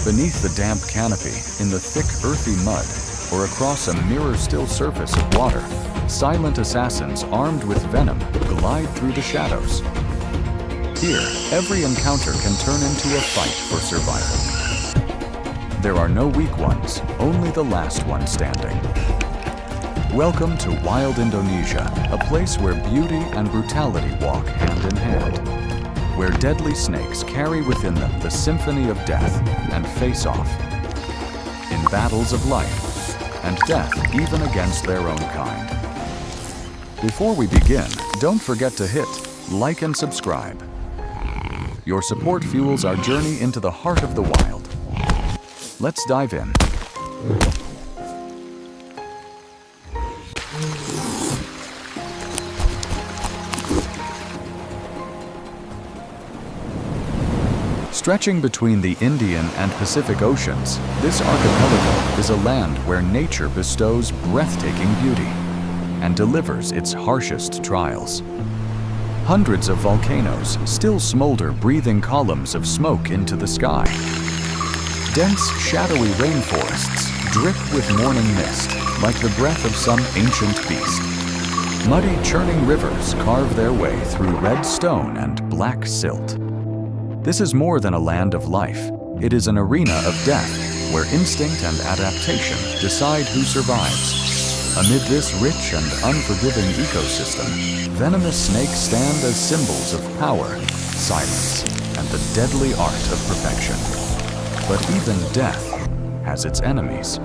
Beneath the damp canopy, in the thick earthy mud, or across a mirror-still surface of water, silent assassins armed with venom glide through the shadows. Here, every encounter can turn into a fight for survival. There are no weak ones, only the last one standing. Welcome to Wild Indonesia, a place where beauty and brutality walk hand in hand, where deadly snakes carry within them the symphony of death and face off in battles of life and death, even against their own kind. Before we begin, don't forget to hit like and subscribe. Your support fuels our journey into the heart of the wild. Let's dive in. Stretching between the Indian and Pacific Oceans, this archipelago is a land where nature bestows breathtaking beauty and delivers its harshest trials. Hundreds of volcanoes still smolder, breathing columns of smoke into the sky. Dense, shadowy rainforests drip with morning mist, like the breath of some ancient beast. Muddy, churning rivers carve their way through red stone and black silt. This is more than a land of life. It is an arena of death, where instinct and adaptation decide who survives. Amid this rich and unforgiving ecosystem, venomous snakes stand as symbols of power, silence, and the deadly art of perfection. But even death has its enemies.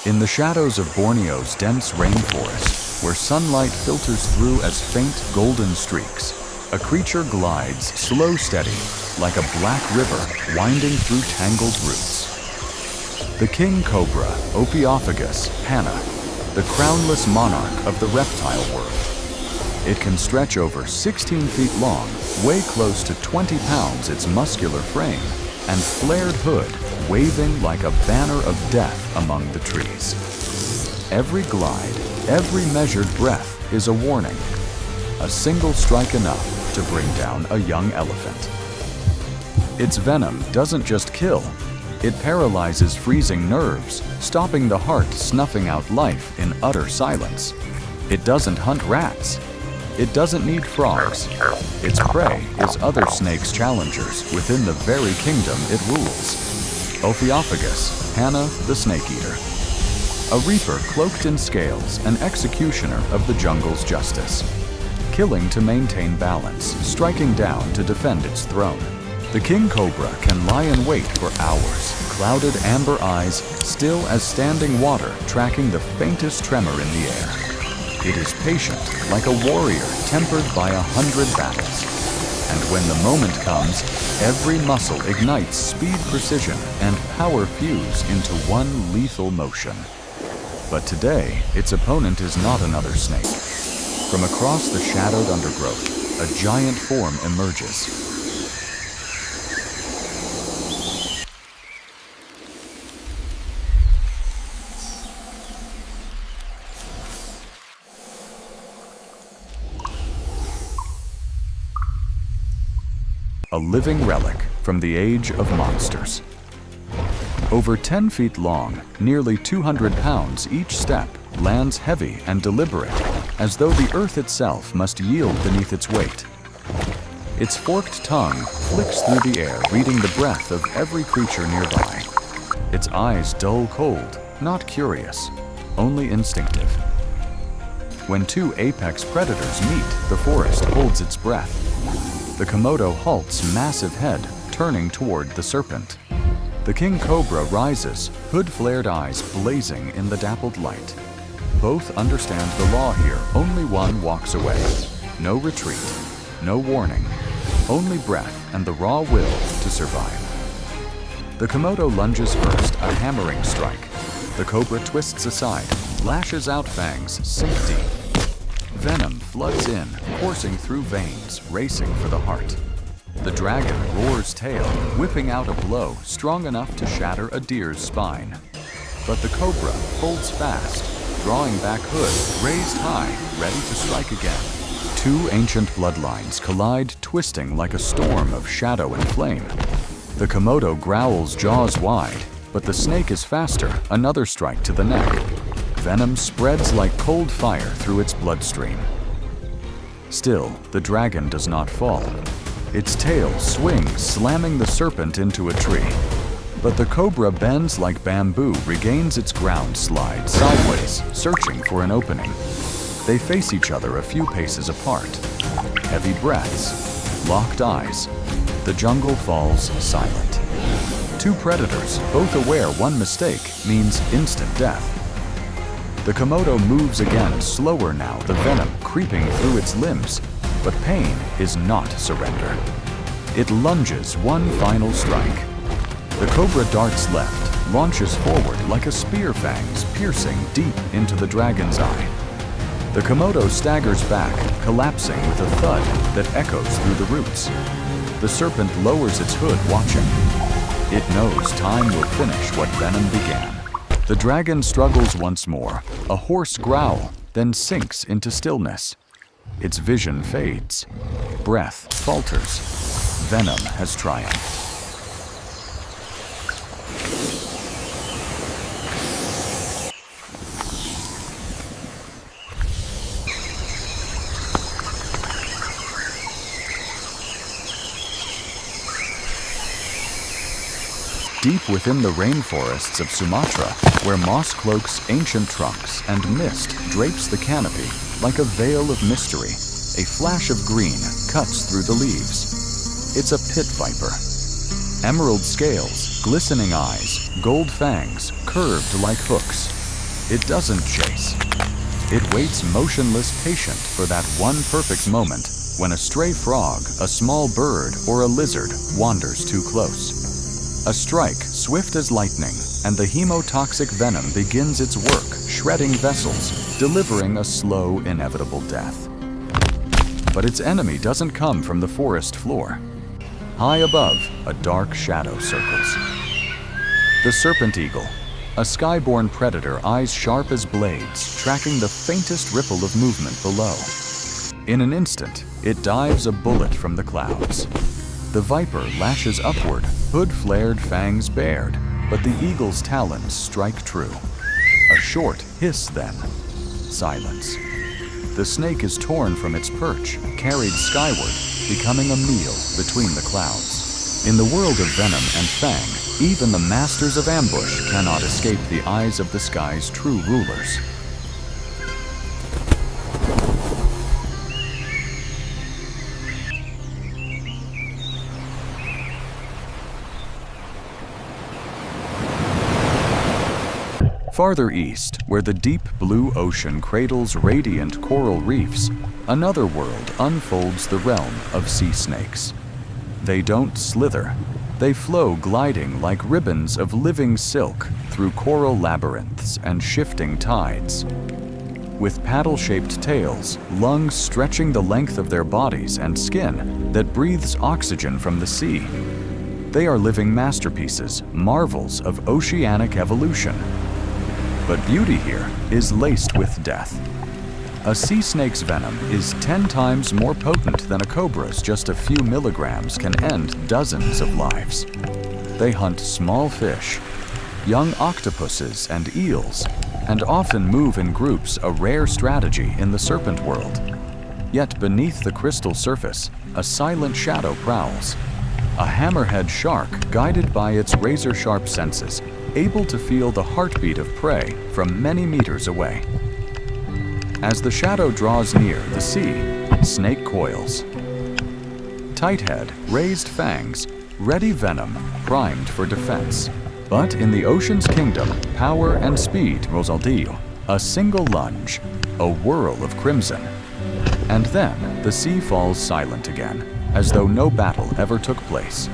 In the shadows of Borneo's dense rainforest, where sunlight filters through as faint golden streaks, a creature glides slow steady, like a black river winding through tangled roots. The King Cobra, Ophiophagus hana, the crownless monarch of the reptile world. It can stretch over 16 feet long, weigh close to 20 pounds its muscular frame, and flared hood waving like a banner of death among the trees. Every glide, every measured breath is a warning. A single strike enough to bring down a young elephant. Its venom doesn't just kill, it paralyzes freezing nerves, stopping the heart, snuffing out life in utter silence. It doesn't hunt rats. It doesn't need frogs. Its prey is other snakes' challengers within the very kingdom it rules. Ophiophagus hana, the snake eater. A reaper cloaked in scales, an executioner of the jungle's justice. Killing to maintain balance, striking down to defend its throne. The King Cobra can lie in wait for hours, clouded amber eyes still as standing water tracking the faintest tremor in the air. It is patient, like a warrior tempered by 100 battles. And when the moment comes, every muscle ignites speed, precision, and power fuse into one lethal motion. But today, its opponent is not another snake. From across the shadowed undergrowth, a giant form emerges. A living relic from the age of monsters. Over 10 feet long, nearly 200 pounds each step, lands heavy and deliberate, as though the earth itself must yield beneath its weight. Its forked tongue flicks through the air, reading the breath of every creature nearby. Its eyes dull cold, not curious, only instinctive. When two apex predators meet, the forest holds its breath. The Komodo halts, massive head turning toward the serpent. The King Cobra rises, hood-flared eyes blazing in the dappled light. Both understand the law here. Only one walks away. No retreat, no warning, only breath and the raw will to survive. The Komodo lunges first, a hammering strike. The Cobra twists aside, lashes out fangs, sink deep. Venom floods in, coursing through veins, racing for the heart. The dragon roars tail, whipping out a blow strong enough to shatter a deer's spine. But the cobra holds fast, drawing back hood, raised high, ready to strike again. Two ancient bloodlines collide, twisting like a storm of shadow and flame. The Komodo growls, jaws wide, but the snake is faster, another strike to the neck. Venom spreads like cold fire through its bloodstream. Still, the dragon does not fall. Its tail swings, slamming the serpent into a tree. But the cobra bends like bamboo, regains its ground, slides sideways, searching for an opening. They face each other a few paces apart. Heavy breaths, locked eyes. The jungle falls silent. Two predators, both aware one mistake means instant death. The Komodo moves again, slower now, the venom creeping through its limbs. But pain is not surrender. It lunges, one final strike. The cobra darts left, launches forward like a spear, fangs piercing deep into the dragon's eye. The Komodo staggers back, collapsing with a thud that echoes through the roots. The serpent lowers its hood, watching. It knows time will finish what venom began. The dragon struggles once more, a hoarse growl, then sinks into stillness. Its vision fades. Breath falters. Venom has triumphed. Deep within the rainforests of Sumatra, where moss cloaks ancient trunks and mist drapes the canopy like a veil of mystery, a flash of green cuts through the leaves. It's a pit viper. Emerald scales, glistening eyes, gold fangs, curved like hooks. It doesn't chase. It waits motionless, patient for that one perfect moment when a stray frog, a small bird, or a lizard wanders too close. A strike, swift as lightning, and the hemotoxic venom begins its work, shredding vessels, delivering a slow, inevitable death. But its enemy doesn't come from the forest floor. High above, a dark shadow circles. The serpent eagle, a skyborne predator, eyes sharp as blades, tracking the faintest ripple of movement below. In an instant, it dives a bullet from the clouds. The viper lashes upward, hood flared, fangs bared, but the eagle's talons strike true. A short hiss then. Silence. The snake is torn from its perch, carried skyward, becoming a meal between the clouds. In the world of venom and fang, even the masters of ambush cannot escape the eyes of the sky's true rulers. Farther east, where the deep blue ocean cradles radiant coral reefs, another world unfolds the realm of sea snakes. They don't slither. They flow gliding like ribbons of living silk through coral labyrinths and shifting tides. With paddle-shaped tails, lungs stretching the length of their bodies, and skin that breathes oxygen from the sea. They are living masterpieces, marvels of oceanic evolution. But beauty here is laced with death. A sea snake's venom is 10 times more potent than a cobra's. Just a few milligrams can end dozens of lives. They hunt small fish, young octopuses and eels, and often move in groups, a rare strategy in the serpent world. Yet beneath the crystal surface, a silent shadow prowls. A hammerhead shark guided by its razor-sharp senses, able to feel the heartbeat of prey from many meters away. As the shadow draws near the sea, snake coils. Tight head, raised fangs, ready venom, primed for defense. But in the ocean's kingdom, power and speed, Rosaldillo, a single lunge, a whirl of crimson. And then the sea falls silent again, as though no battle ever took place.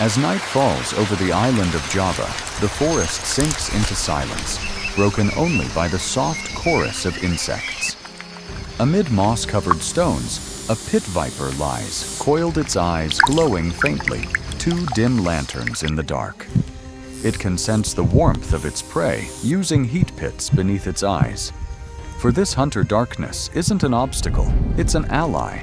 As night falls over the island of Java, the forest sinks into silence, broken only by the soft chorus of insects. Amid moss-covered stones, a pit viper lies, coiled its eyes glowing faintly, two dim lanterns in the dark. It can sense the warmth of its prey, using heat pits beneath its eyes. For this hunter, darkness isn't an obstacle, it's an ally.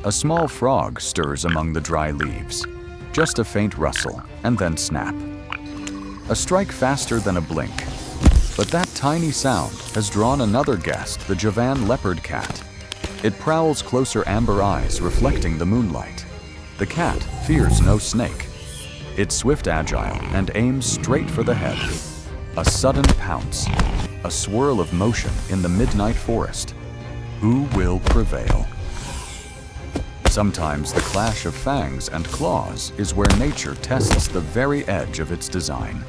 A small frog stirs among the dry leaves. Just a faint rustle, and then snap. A strike faster than a blink. But that tiny sound has drawn another guest, the Javan leopard cat. It prowls closer, amber eyes reflecting the moonlight. The cat fears no snake. It's swift, agile, and aims straight for the head. A sudden pounce, a swirl of motion in the midnight forest. Who will prevail? Sometimes the clash of fangs and claws is where nature tests the very edge of its design.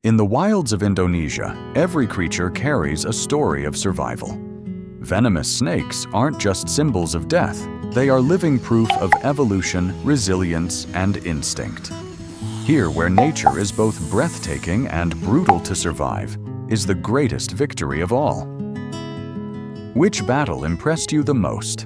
In the wilds of Indonesia, every creature carries a story of survival. Venomous snakes aren't just symbols of death, they are living proof of evolution, resilience, and instinct. Here, where nature is both breathtaking and brutal to survive, is the greatest victory of all. Which battle impressed you the most?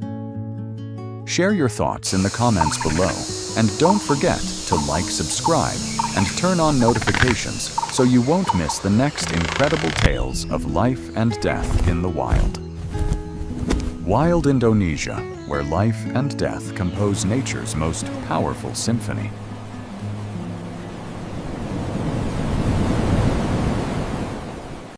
Share your thoughts in the comments below, and don't forget to like, subscribe, and turn on notifications so you won't miss the next incredible tales of life and death in the wild. Wild Indonesia, where life and death compose nature's most powerful symphony.